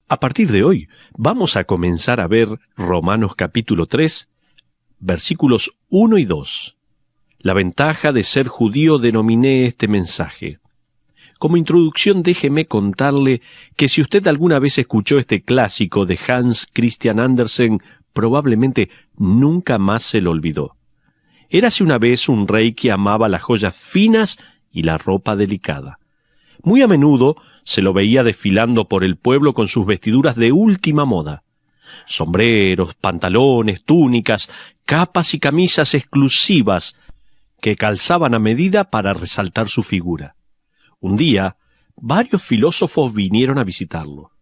A partir de hoy, vamos a comenzar a ver Romanos capítulo 3, versículos 1 y 2. La ventaja de ser judío denominé este mensaje. Como introducción, déjeme contarle que si usted alguna vez escuchó este clásico de Hans Christian Andersen, probablemente nunca más se lo olvidó. Érase una vez un rey que amaba las joyas finas y la ropa delicada. Muy a menudo se lo veía desfilando por el pueblo con sus vestiduras de última moda. Sombreros, pantalones, túnicas, capas y camisas exclusivas que calzaban a medida para resaltar su figura. Un día, varios filósofos vinieron a visitarlo.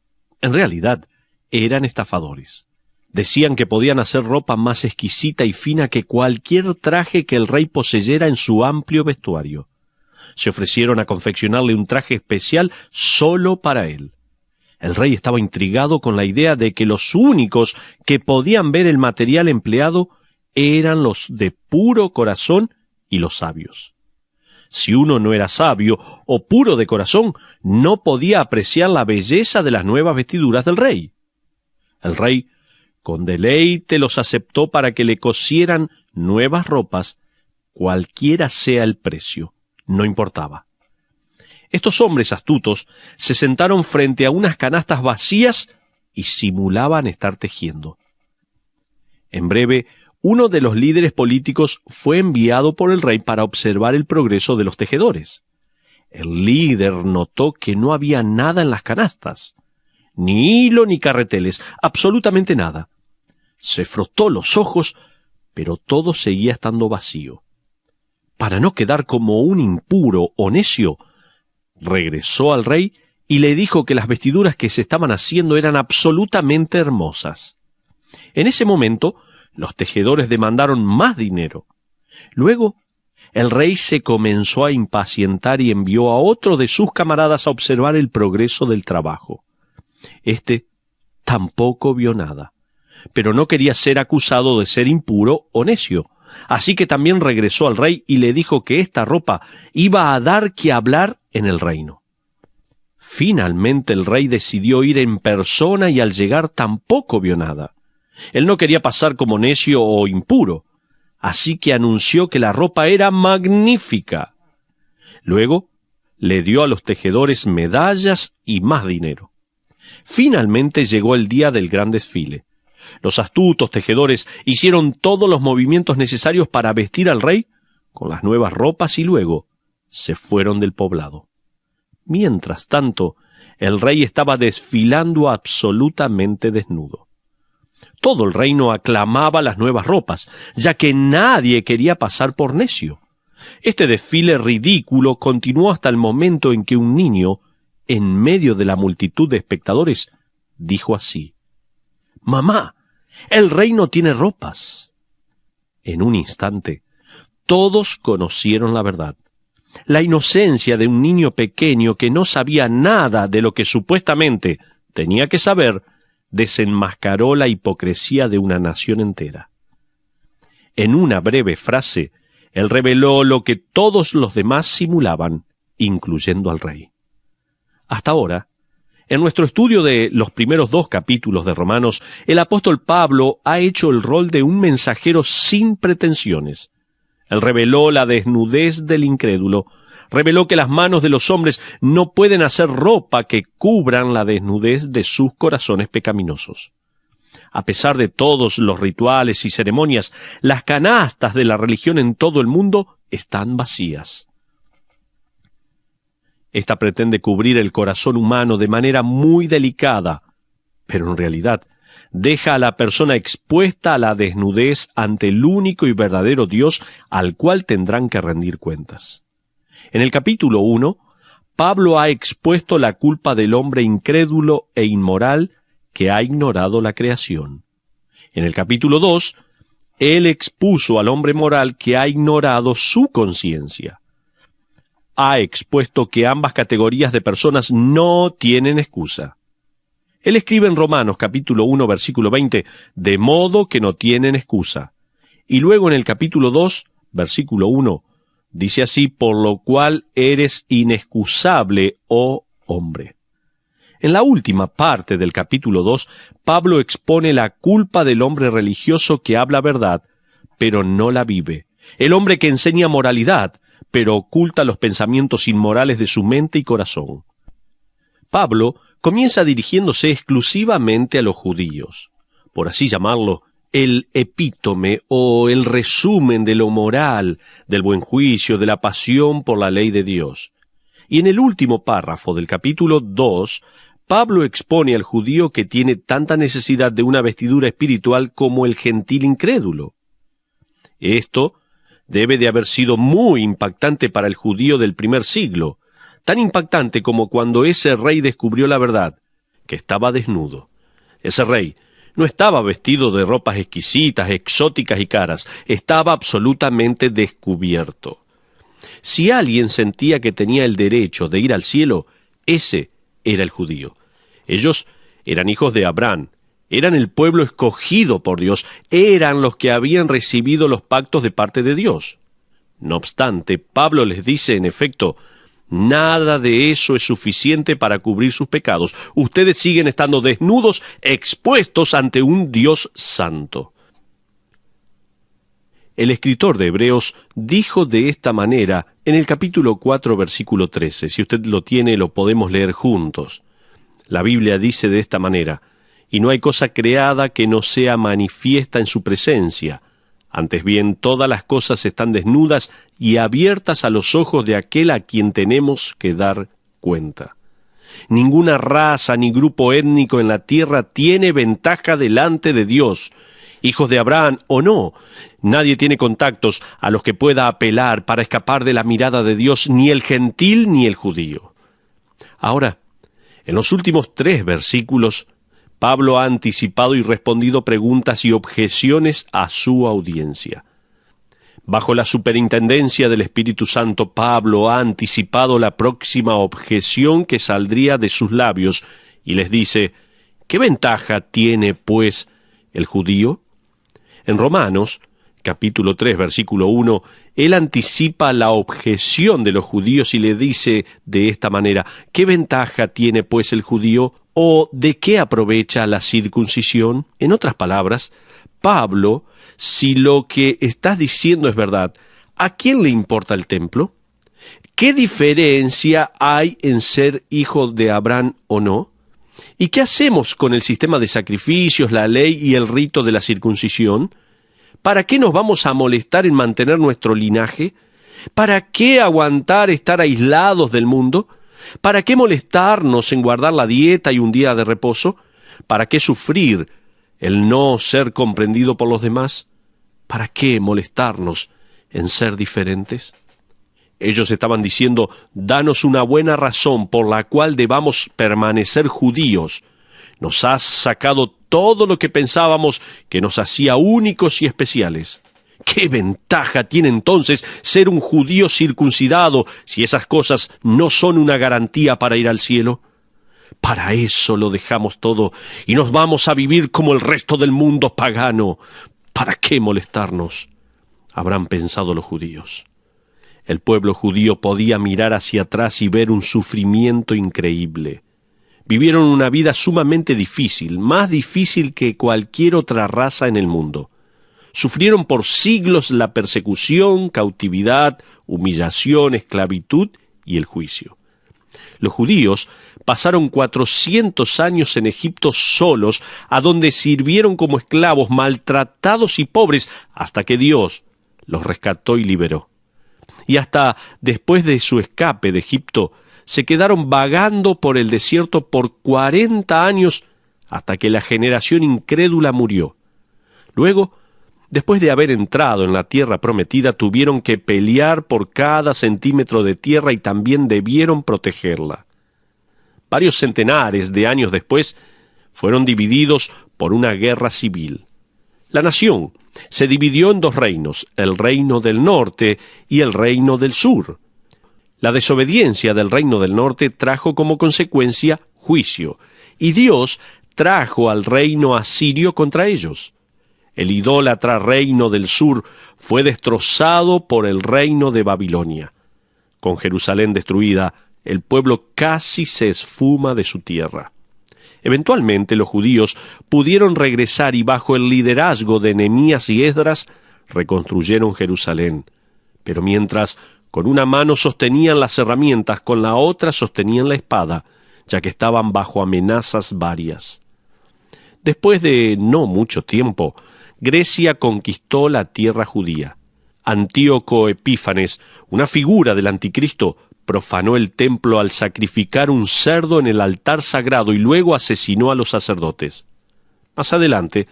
En realidad, eran estafadores. Decían que podían hacer ropa más exquisita y fina que cualquier traje que el rey poseyera en su amplio vestuario. Se ofrecieron a confeccionarle un traje especial solo para él. El rey estaba intrigado con la idea de que los únicos que podían ver el material empleado eran los de puro corazón y los sabios. Si uno no era sabio o puro de corazón, no podía apreciar la belleza de las nuevas vestiduras del rey. El rey, con deleite, los aceptó para que le cosieran nuevas ropas, cualquiera sea el precio. No importaba. Estos hombres astutos se sentaron frente a unas canastas vacías y simulaban estar tejiendo. En breve, uno de los líderes políticos fue enviado por el rey para observar el progreso de los tejedores. El líder notó que no había nada en las canastas, ni hilo ni carreteles, absolutamente nada. Se frotó los ojos, pero todo seguía estando vacío. Para no quedar como un impuro o necio, regresó al rey y le dijo que las vestiduras que se estaban haciendo eran absolutamente hermosas. En ese momento, los tejedores demandaron más dinero. Luego, el rey se comenzó a impacientar y envió a otro de sus camaradas a observar el progreso del trabajo. Este tampoco vio nada, pero no quería ser acusado de ser impuro o necio. Así que también regresó al rey y le dijo que esta ropa iba a dar que hablar en el reino. Finalmente el rey decidió ir en persona y al llegar tampoco vio nada. Él no quería pasar como necio o impuro, así que anunció que la ropa era magnífica. Luego le dio a los tejedores medallas y más dinero. Finalmente llegó el día del gran desfile. Los astutos tejedores hicieron todos los movimientos necesarios para vestir al rey con las nuevas ropas y luego se fueron del poblado. Mientras tanto, el rey estaba desfilando absolutamente desnudo. Todo el reino aclamaba las nuevas ropas, ya que nadie quería pasar por necio. Este desfile ridículo continuó hasta el momento en que un niño, en medio de la multitud de espectadores, dijo así: «Mamá, el rey no tiene ropas». En un instante, todos conocieron la verdad. La inocencia de un niño pequeño que no sabía nada de lo que supuestamente tenía que saber desenmascaró la hipocresía de una nación entera. En una breve frase, él reveló lo que todos los demás simulaban, incluyendo al rey. Hasta ahora, en nuestro estudio de los primeros 2 capítulos de Romanos, el apóstol Pablo ha hecho el rol de un mensajero sin pretensiones. Él reveló la desnudez del incrédulo, reveló que las manos de los hombres no pueden hacer ropa que cubran la desnudez de sus corazones pecaminosos. A pesar de todos los rituales y ceremonias, las canastas de la religión en todo el mundo están vacías. Esta pretende cubrir el corazón humano de manera muy delicada, pero en realidad deja a la persona expuesta a la desnudez ante el único y verdadero Dios al cual tendrán que rendir cuentas. En el capítulo 1, Pablo ha expuesto la culpa del hombre incrédulo e inmoral que ha ignorado la creación. En el capítulo 2, él expuso al hombre moral que ha ignorado su conciencia. Ha expuesto que ambas categorías de personas no tienen excusa. Él escribe en Romanos capítulo 1, versículo 20, de modo que no tienen excusa. Y luego en el capítulo 2, versículo 1, dice así: por lo cual eres inexcusable, oh hombre. En la última parte del capítulo 2, Pablo expone la culpa del hombre religioso que habla verdad, pero no la vive. El hombre que enseña moralidad, pero oculta los pensamientos inmorales de su mente y corazón. Pablo comienza dirigiéndose exclusivamente a los judíos, por así llamarlo, el epítome o el resumen de lo moral, del buen juicio, de la pasión por la ley de Dios. Y en el último párrafo del capítulo 2, Pablo expone al judío que tiene tanta necesidad de una vestidura espiritual como el gentil incrédulo. Esto debe de haber sido muy impactante para el judío del primer siglo, tan impactante como cuando ese rey descubrió la verdad, que estaba desnudo. Ese rey no estaba vestido de ropas exquisitas, exóticas y caras, estaba absolutamente descubierto. Si alguien sentía que tenía el derecho de ir al cielo, ese era el judío. Ellos eran hijos de Abraham, eran el pueblo escogido por Dios, eran los que habían recibido los pactos de parte de Dios. No obstante, Pablo les dice, en efecto, nada de eso es suficiente para cubrir sus pecados. Ustedes siguen estando desnudos, expuestos ante un Dios santo. El escritor de Hebreos dijo de esta manera en el capítulo 4, versículo 13. Si usted lo tiene, lo podemos leer juntos. La Biblia dice de esta manera: y no hay cosa creada que no sea manifiesta en su presencia. Antes bien, todas las cosas están desnudas y abiertas a los ojos de aquel a quien tenemos que dar cuenta. Ninguna raza ni grupo étnico en la tierra tiene ventaja delante de Dios. Hijos de Abraham o no, nadie tiene contactos a los que pueda apelar para escapar de la mirada de Dios, ni el gentil ni el judío. Ahora, en los últimos 3 versículos, Pablo ha anticipado y respondido preguntas y objeciones a su audiencia. Bajo la superintendencia del Espíritu Santo, Pablo ha anticipado la próxima objeción que saldría de sus labios y les dice: ¿qué ventaja tiene, pues, el judío? En Romanos, capítulo 3, versículo 1, él anticipa la objeción de los judíos y le dice de esta manera: ¿qué ventaja tiene, pues, el judío? ¿O de qué aprovecha la circuncisión? En otras palabras, Pablo, si lo que estás diciendo es verdad, ¿a quién le importa el templo? ¿Qué diferencia hay en ser hijo de Abraham o no? ¿Y qué hacemos con el sistema de sacrificios, la ley y el rito de la circuncisión? ¿Para qué nos vamos a molestar en mantener nuestro linaje? ¿Para qué aguantar estar aislados del mundo? ¿Para qué molestarnos en guardar la dieta y un día de reposo? ¿Para qué sufrir el no ser comprendido por los demás? ¿Para qué molestarnos en ser diferentes? Ellos estaban diciendo: danos una buena razón por la cual debamos permanecer judíos. Nos has sacado todo lo que pensábamos que nos hacía únicos y especiales. ¿Qué ventaja tiene entonces ser un judío circuncidado si esas cosas no son una garantía para ir al cielo? Para eso lo dejamos todo y nos vamos a vivir como el resto del mundo pagano. ¿Para qué molestarnos?, habrán pensado los judíos. El pueblo judío podía mirar hacia atrás y ver un sufrimiento increíble. Vivieron una vida sumamente difícil, más difícil que cualquier otra raza en el mundo. Sufrieron por siglos la persecución, cautividad, humillación, esclavitud y el juicio. Los judíos pasaron 400 años en Egipto solos, a donde sirvieron como esclavos, maltratados y pobres, hasta que Dios los rescató y liberó. Y hasta después de su escape de Egipto, se quedaron vagando por el desierto por 40 años, hasta que la generación incrédula murió. Luego, después de haber entrado en la tierra prometida, tuvieron que pelear por cada centímetro de tierra y también debieron protegerla. Varios centenares de años después, fueron divididos por una guerra civil. La nación se dividió en 2 reinos, el reino del norte y el reino del sur. La desobediencia del reino del norte trajo como consecuencia juicio, y Dios trajo al reino asirio contra ellos. El idólatra reino del sur fue destrozado por el reino de Babilonia. Con Jerusalén destruida, el pueblo casi se esfuma de su tierra. Eventualmente los judíos pudieron regresar y bajo el liderazgo de Nehemías y Esdras reconstruyeron Jerusalén. Pero mientras con una mano sostenían las herramientas, con la otra sostenían la espada, ya que estaban bajo amenazas varias. Después de no mucho tiempo, Grecia conquistó la tierra judía. Antíoco Epífanes, una figura del anticristo, profanó el templo al sacrificar un cerdo en el altar sagrado y luego asesinó a los sacerdotes. Más adelante,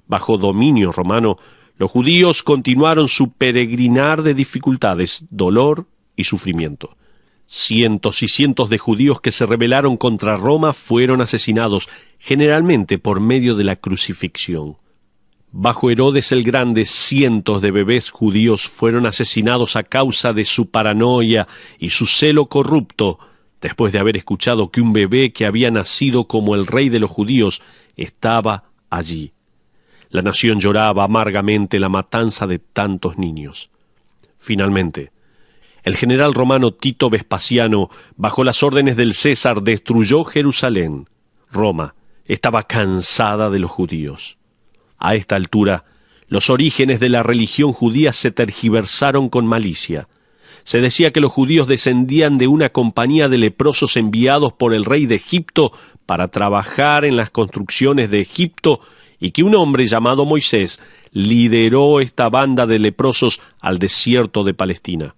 bajo dominio romano, los judíos continuaron su peregrinar de dificultades, dolor y sufrimiento. Cientos y cientos de judíos que se rebelaron contra Roma fueron asesinados, generalmente por medio de la crucifixión. Bajo Herodes el Grande, cientos de bebés judíos fueron asesinados a causa de su paranoia y su celo corrupto, después de haber escuchado que un bebé que había nacido como el rey de los judíos estaba allí. La nación lloraba amargamente la matanza de tantos niños. Finalmente, el general romano Tito Vespasiano, bajo las órdenes del César, destruyó Jerusalén. Roma estaba cansada de los judíos. A esta altura, los orígenes de la religión judía se tergiversaron con malicia. Se decía que los judíos descendían de una compañía de leprosos enviados por el rey de Egipto para trabajar en las construcciones de Egipto y que un hombre llamado Moisés lideró esta banda de leprosos al desierto de Palestina.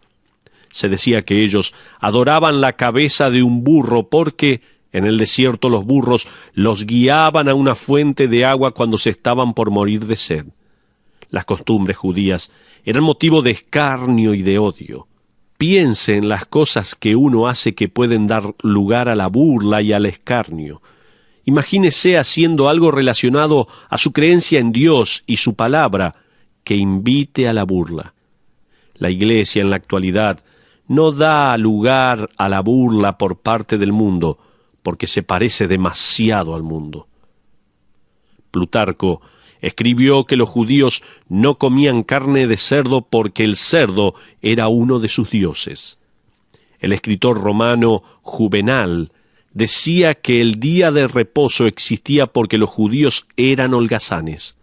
Se decía que ellos adoraban la cabeza de un burro porque en el desierto los burros los guiaban a una fuente de agua cuando se estaban por morir de sed. Las costumbres judías eran motivo de escarnio y de odio. Piense en las cosas que uno hace que pueden dar lugar a la burla y al escarnio. Imagínese haciendo algo relacionado a su creencia en Dios y su palabra que invite a la burla. La Iglesia en la actualidad no da lugar a la burla por parte del mundo, porque se parece demasiado al mundo. Plutarco escribió que los judíos no comían carne de cerdo porque el cerdo era uno de sus dioses. El escritor romano Juvenal decía que el día de reposo existía porque los judíos eran holgazanes.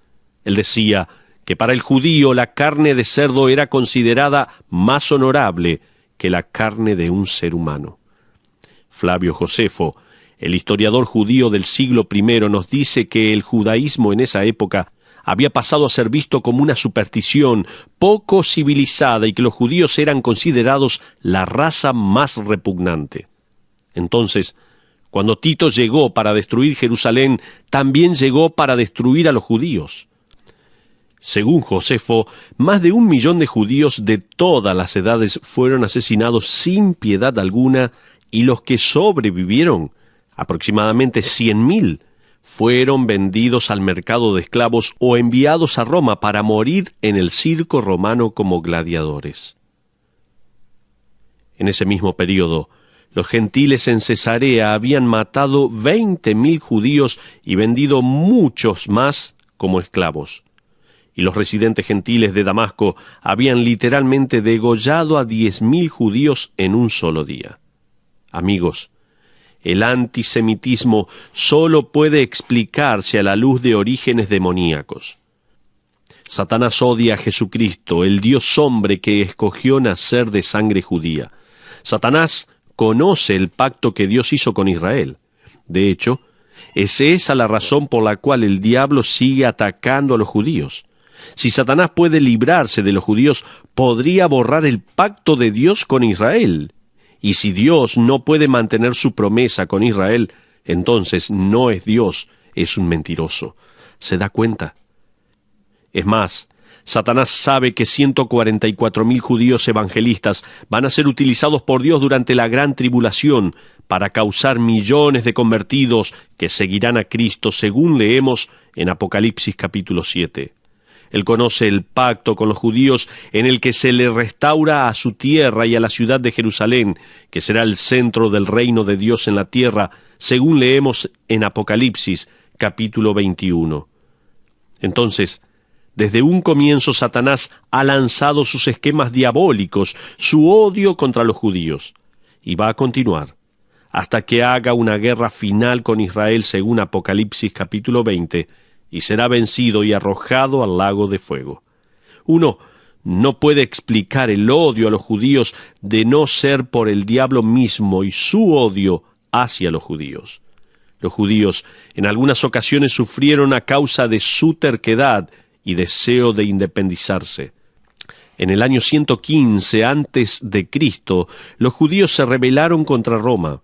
Él decía que para el judío la carne de cerdo era considerada más honorable que la carne de un ser humano. Flavio Josefo, el historiador judío del siglo I, nos dice que el judaísmo en esa época había pasado a ser visto como una superstición poco civilizada y que los judíos eran considerados la raza más repugnante. Entonces, cuando Tito llegó para destruir Jerusalén, también llegó para destruir a los judíos. Según Josefo, más de 1 millón de judíos de todas las edades fueron asesinados sin piedad alguna y los que sobrevivieron, aproximadamente 100.000, fueron vendidos al mercado de esclavos o enviados a Roma para morir en el circo romano como gladiadores. En ese mismo periodo, los gentiles en Cesarea habían matado 20.000 judíos y vendido muchos más como esclavos. Y los residentes gentiles de Damasco habían literalmente degollado a 10.000 judíos en un solo día. Amigos, el antisemitismo solo puede explicarse a la luz de orígenes demoníacos. Satanás odia a Jesucristo, el Dios hombre que escogió nacer de sangre judía. Satanás conoce el pacto que Dios hizo con Israel. De hecho, es esa la razón por la cual el diablo sigue atacando a los judíos. Si Satanás puede librarse de los judíos, podría borrar el pacto de Dios con Israel. Y si Dios no puede mantener su promesa con Israel, entonces no es Dios, es un mentiroso. ¿Se da cuenta? Es más, Satanás sabe que 144.000 judíos evangelistas van a ser utilizados por Dios durante la gran tribulación para causar millones de convertidos que seguirán a Cristo, según leemos en Apocalipsis capítulo 7. Él conoce el pacto con los judíos en el que se le restaura a su tierra y a la ciudad de Jerusalén, que será el centro del reino de Dios en la tierra, según leemos en Apocalipsis capítulo 21. Entonces, desde un comienzo Satanás ha lanzado sus esquemas diabólicos, su odio contra los judíos, y va a continuar hasta que haga una guerra final con Israel según Apocalipsis capítulo 20, y será vencido y arrojado al lago de fuego. Uno no puede explicar el odio a los judíos de no ser por el diablo mismo y su odio hacia los judíos. Los judíos en algunas ocasiones sufrieron a causa de su terquedad y deseo de independizarse. En el año 115 antes de Cristo, los judíos se rebelaron contra Roma.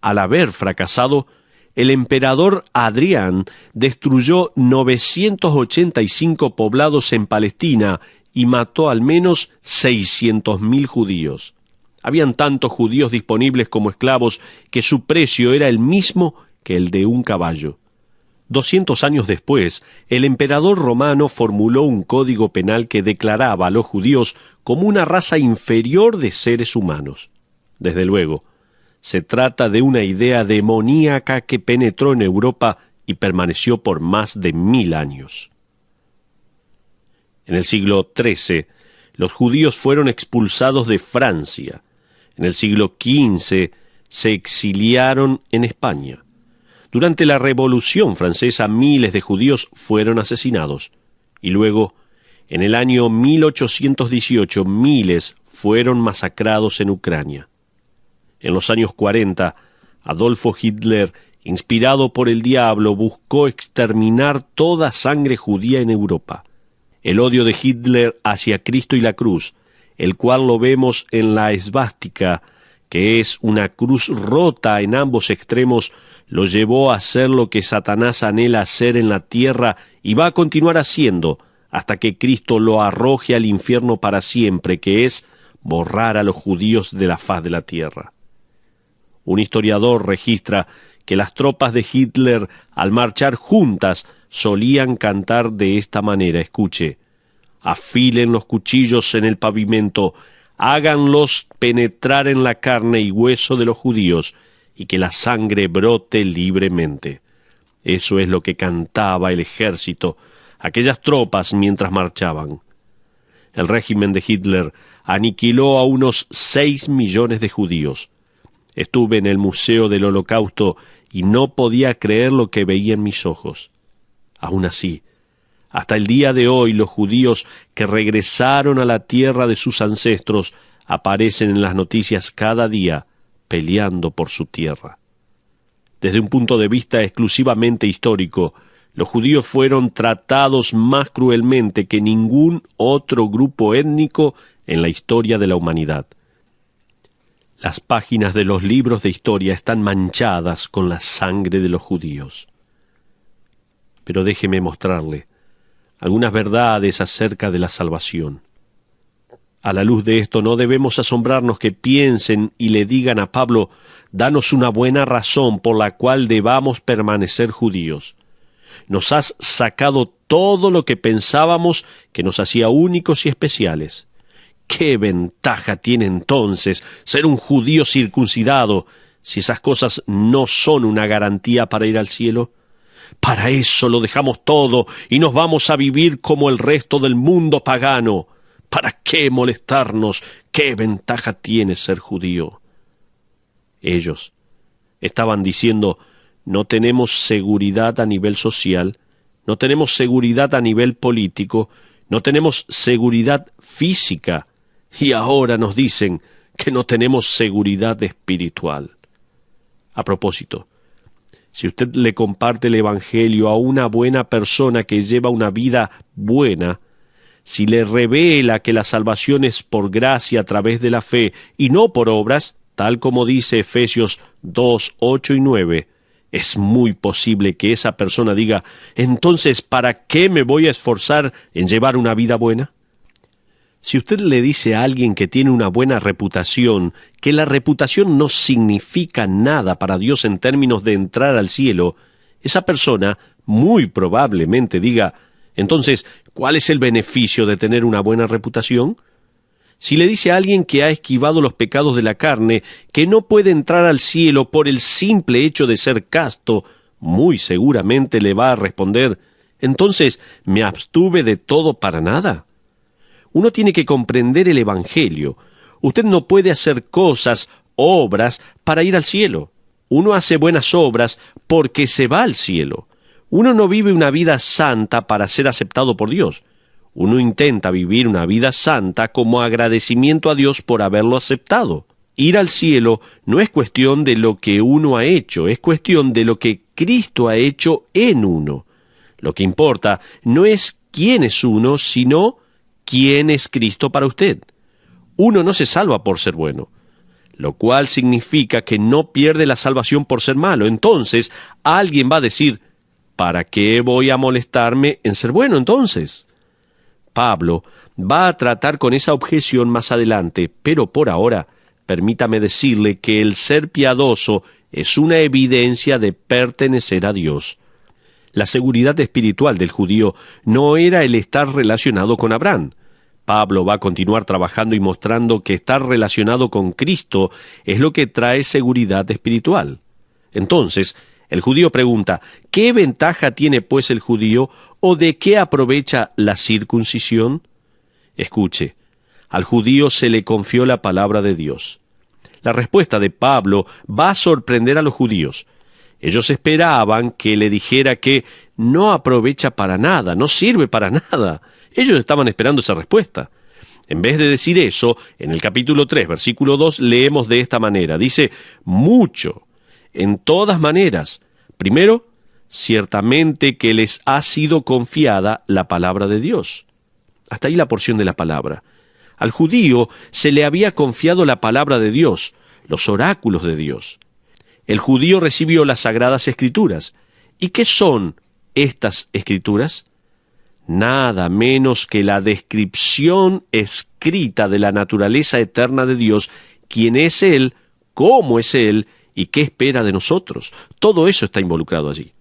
Al haber fracasado, el emperador Adrián destruyó 985 poblados en Palestina y mató al menos 600.000 judíos. Habían tantos judíos disponibles como esclavos que su precio era el mismo que el de un caballo. 200 años después, el emperador romano formuló un código penal que declaraba a los judíos como una raza inferior de seres humanos. Desde luego, se trata de una idea demoníaca que penetró en Europa y permaneció por más de 1000 años. En el siglo XIII, los judíos fueron expulsados de Francia. En el siglo XV, se exiliaron en España. Durante la Revolución Francesa, miles de judíos fueron asesinados. Y luego, en el año 1818, miles fueron masacrados en Ucrania. En los años 40, Adolfo Hitler, inspirado por el diablo, buscó exterminar toda sangre judía en Europa. El odio de Hitler hacia Cristo y la cruz, el cual lo vemos en la esvástica, que es una cruz rota en ambos extremos, lo llevó a hacer lo que Satanás anhela hacer en la tierra y va a continuar haciendo hasta que Cristo lo arroje al infierno para siempre, que es borrar a los judíos de la faz de la tierra. Un historiador registra que las tropas de Hitler, al marchar juntas, solían cantar de esta manera, escuche: afilen los cuchillos en el pavimento, háganlos penetrar en la carne y hueso de los judíos, y que la sangre brote libremente. Eso es lo que cantaba el ejército, aquellas tropas mientras marchaban. El régimen de Hitler aniquiló a unos 6 millones de judíos. Estuve en el Museo del Holocausto y no podía creer lo que veía en mis ojos. Aún así, hasta el día de hoy los judíos que regresaron a la tierra de sus ancestros aparecen en las noticias cada día peleando por su tierra. Desde un punto de vista exclusivamente histórico, los judíos fueron tratados más cruelmente que ningún otro grupo étnico en la historia de la humanidad. Las páginas de los libros de historia están manchadas con la sangre de los judíos. Pero déjeme mostrarle algunas verdades acerca de la salvación. A la luz de esto no debemos asombrarnos que piensen y le digan a Pablo: danos una buena razón por la cual debamos permanecer judíos. Nos has sacado todo lo que pensábamos que nos hacía únicos y especiales. ¿Qué ventaja tiene entonces ser un judío circuncidado si esas cosas no son una garantía para ir al cielo? Para eso lo dejamos todo y nos vamos a vivir como el resto del mundo pagano. ¿Para qué molestarnos? ¿Qué ventaja tiene ser judío? Ellos estaban diciendo: no tenemos seguridad a nivel social, no tenemos seguridad a nivel político, no tenemos seguridad física, y ahora nos dicen que no tenemos seguridad espiritual. A propósito, si usted le comparte el Evangelio a una buena persona que lleva una vida buena, si le revela que la salvación es por gracia a través de la fe y no por obras, tal como dice Efesios 2, 8 y 9, es muy posible que esa persona diga: entonces, ¿para qué me voy a esforzar en llevar una vida buena? Si usted le dice a alguien que tiene una buena reputación, que la reputación no significa nada para Dios en términos de entrar al cielo, esa persona muy probablemente diga: entonces, ¿cuál es el beneficio de tener una buena reputación? Si le dice a alguien que ha esquivado los pecados de la carne, que no puede entrar al cielo por el simple hecho de ser casto, muy seguramente le va a responder: entonces, ¿me abstuve de todo para nada? Uno tiene que comprender el Evangelio. Usted no puede hacer cosas, obras, para ir al cielo. Uno hace buenas obras porque se va al cielo. Uno no vive una vida santa para ser aceptado por Dios. Uno intenta vivir una vida santa como agradecimiento a Dios por haberlo aceptado. Ir al cielo no es cuestión de lo que uno ha hecho, es cuestión de lo que Cristo ha hecho en uno. Lo que importa no es quién es uno, sino quién es Cristo para usted. Uno no se salva por ser bueno, lo cual significa que no pierde la salvación por ser malo. Entonces, alguien va a decir, ¿para qué voy a molestarme en ser bueno entonces? Pablo va a tratar con esa objeción más adelante, pero por ahora, permítame decirle que el ser piadoso es una evidencia de pertenecer a Dios. La seguridad espiritual del judío no era el estar relacionado con Abraham. Pablo va a continuar trabajando y mostrando que estar relacionado con Cristo es lo que trae seguridad espiritual. Entonces, el judío pregunta, ¿qué ventaja tiene pues el judío o de qué aprovecha la circuncisión? Escuche, al judío se le confió la palabra de Dios. La respuesta de Pablo va a sorprender a los judíos. Ellos esperaban que le dijera que no aprovecha para nada, no sirve para nada. Ellos estaban esperando esa respuesta. En vez de decir eso, en el capítulo 3, versículo 2, leemos de esta manera. Dice, mucho, en todas maneras. Primero, ciertamente que les ha sido confiada la palabra de Dios. Hasta ahí la porción de la palabra. Al judío se le había confiado la palabra de Dios, los oráculos de Dios. El judío recibió las Sagradas Escrituras. ¿Y qué son estas Escrituras? Nada menos que la descripción escrita de la naturaleza eterna de Dios, quién es Él, cómo es Él y qué espera de nosotros. Todo eso está involucrado allí.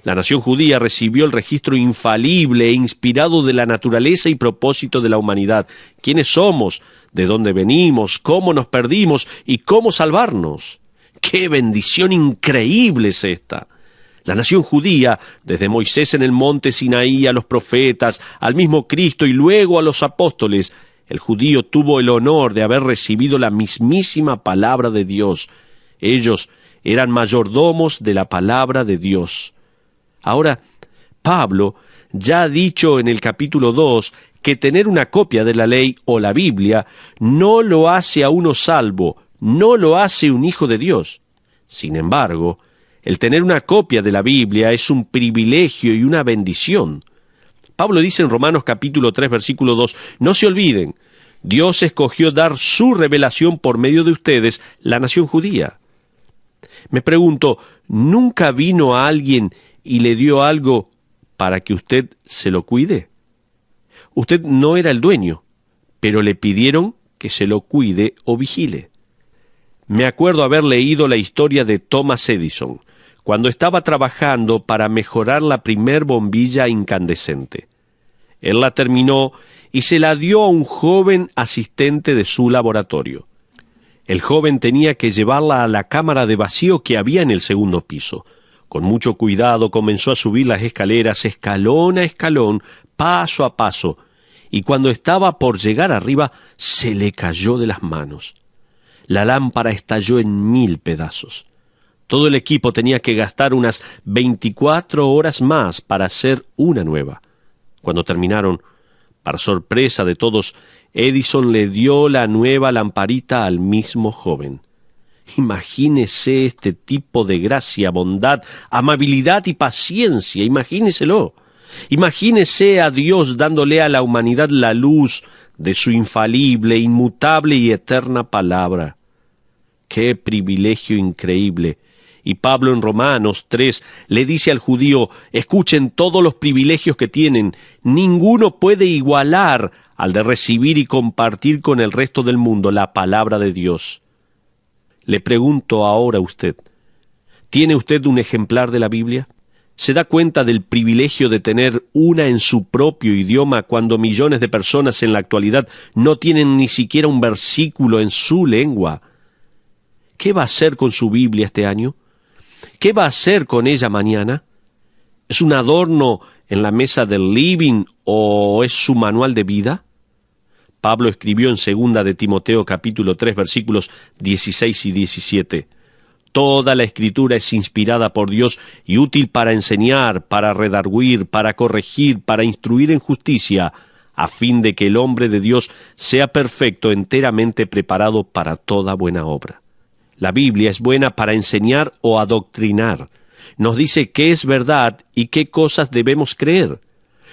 La nación judía recibió el registro infalible e inspirado de la naturaleza y propósito de la humanidad. ¿Quiénes somos? ¿De dónde venimos? ¿Cómo nos perdimos? ¿Y cómo salvarnos? ¡Qué bendición increíble es esta! La nación judía, desde Moisés en el monte Sinaí a los profetas, al mismo Cristo y luego a los apóstoles, el judío tuvo el honor de haber recibido la mismísima palabra de Dios. Ellos eran mayordomos de la palabra de Dios. Ahora, Pablo ya ha dicho en el capítulo 2 que tener una copia de la ley o la Biblia no lo hace a uno salvo, no lo hace un hijo de Dios. Sin embargo, el tener una copia de la Biblia es un privilegio y una bendición. Pablo dice en Romanos capítulo 3, versículo 2, no se olviden, Dios escogió dar su revelación por medio de ustedes, la nación judía. Me pregunto, ¿nunca vino a alguien y le dio algo para que usted se lo cuide? Usted no era el dueño, pero le pidieron que se lo cuide o vigile. Me acuerdo haber leído la historia de Thomas Edison, cuando estaba trabajando para mejorar la primer bombilla incandescente. Él la terminó y se la dio a un joven asistente de su laboratorio. El joven tenía que llevarla a la cámara de vacío que había en el segundo piso. Con mucho cuidado comenzó a subir las escaleras, escalón a escalón, paso a paso, y cuando estaba por llegar arriba, se le cayó de las manos. La lámpara estalló en 1000 pedazos. Todo el equipo tenía que gastar unas 24 horas más para hacer una nueva. Cuando terminaron, para sorpresa de todos, Edison le dio la nueva lamparita al mismo joven. Imagínese este tipo de gracia, bondad, amabilidad y paciencia, imagíneselo. Imagínese a Dios dándole a la humanidad la luz de su infalible, inmutable y eterna palabra. ¡Qué privilegio increíble! Y Pablo en Romanos 3 le dice al judío, escuchen todos los privilegios que tienen, ninguno puede igualar al de recibir y compartir con el resto del mundo la palabra de Dios. Le pregunto ahora a usted, ¿tiene usted un ejemplar de la Biblia? ¿Se da cuenta del privilegio de tener una en su propio idioma cuando millones de personas en la actualidad no tienen ni siquiera un versículo en su lengua? ¿Qué va a hacer con su Biblia este año? ¿Qué va a hacer con ella mañana? ¿Es un adorno en la mesa del living o es su manual de vida? Pablo escribió en 2 de Timoteo capítulo 3 versículos 16 y 17, Toda la Escritura es inspirada por Dios y útil para enseñar, para redarguir, para corregir, para instruir en justicia, a fin de que el hombre de Dios sea perfecto, enteramente preparado para toda buena obra. La Biblia es buena para enseñar o adoctrinar. Nos dice qué es verdad y qué cosas debemos creer.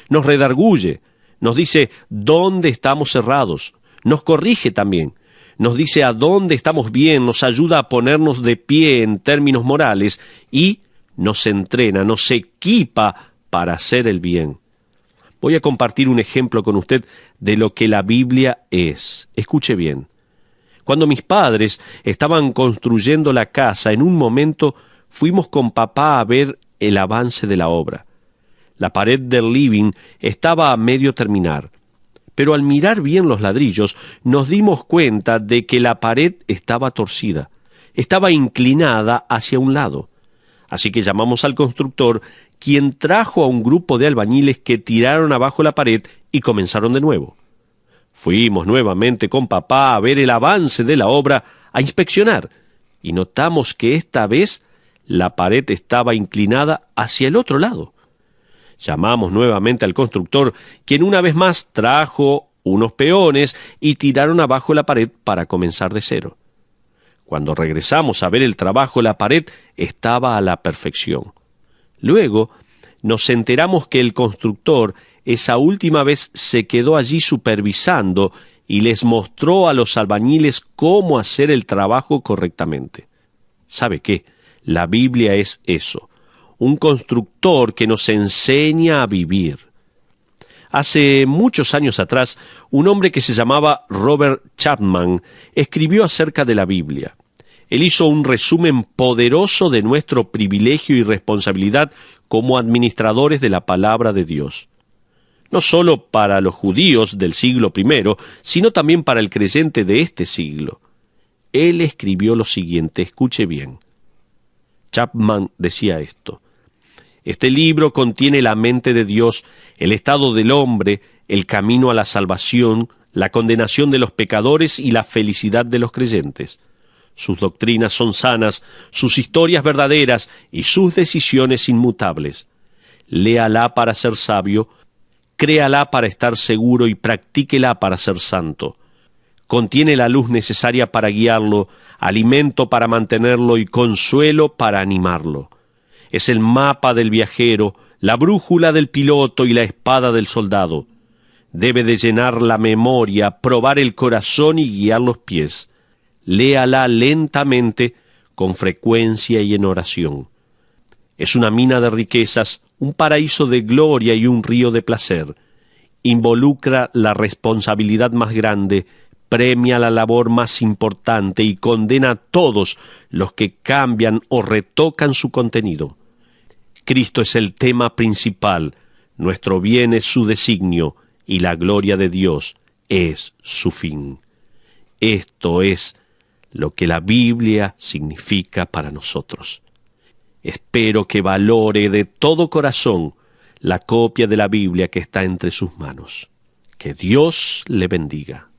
Nos redarguye, nos dice dónde estamos errados, nos corrige también, nos dice a dónde estamos bien, nos ayuda a ponernos de pie en términos morales y nos entrena, nos equipa para hacer el bien. Voy a compartir un ejemplo con usted de lo que la Biblia es. Escuche bien. Cuando mis padres estaban construyendo la casa, en un momento fuimos con papá a ver el avance de la obra. La pared del living estaba a medio terminar, pero al mirar bien los ladrillos nos dimos cuenta de que la pared estaba torcida, estaba inclinada hacia un lado. Así que llamamos al constructor, quien trajo a un grupo de albañiles que tiraron abajo la pared y comenzaron de nuevo. Fuimos nuevamente con papá a ver el avance de la obra, a inspeccionar, y notamos que esta vez la pared estaba inclinada hacia el otro lado. Llamamos nuevamente al constructor, quien una vez más trajo unos peones y tiraron abajo la pared para comenzar de cero. Cuando regresamos a ver el trabajo, la pared estaba a la perfección. Luego nos enteramos que el constructor esa última vez se quedó allí supervisando y les mostró a los albañiles cómo hacer el trabajo correctamente. ¿Sabe qué? La Biblia es eso, un constructor que nos enseña a vivir. Hace muchos años atrás, un hombre que se llamaba Robert Chapman escribió acerca de la Biblia. Él hizo un resumen poderoso de nuestro privilegio y responsabilidad como administradores de la palabra de Dios. No solo para los judíos del siglo I, sino también para el creyente de este siglo. Él escribió lo siguiente, escuche bien. Chapman decía esto: este libro contiene la mente de Dios, el estado del hombre, el camino a la salvación, la condenación de los pecadores y la felicidad de los creyentes. Sus doctrinas son sanas, sus historias verdaderas y sus decisiones inmutables. Léala para ser sabio, créala para estar seguro y practíquela para ser santo. Contiene la luz necesaria para guiarlo, alimento para mantenerlo y consuelo para animarlo. Es el mapa del viajero, la brújula del piloto y la espada del soldado. Debe de llenar la memoria, probar el corazón y guiar los pies. Léala lentamente, con frecuencia y en oración. Es una mina de riquezas, un paraíso de gloria y un río de placer. Involucra la responsabilidad más grande, premia la labor más importante y condena a todos los que cambian o retocan su contenido. Cristo es el tema principal, nuestro bien es su designio y la gloria de Dios es su fin. Esto es lo que la Biblia significa para nosotros. Espero que valore de todo corazón la copia de la Biblia que está entre sus manos. Que Dios le bendiga.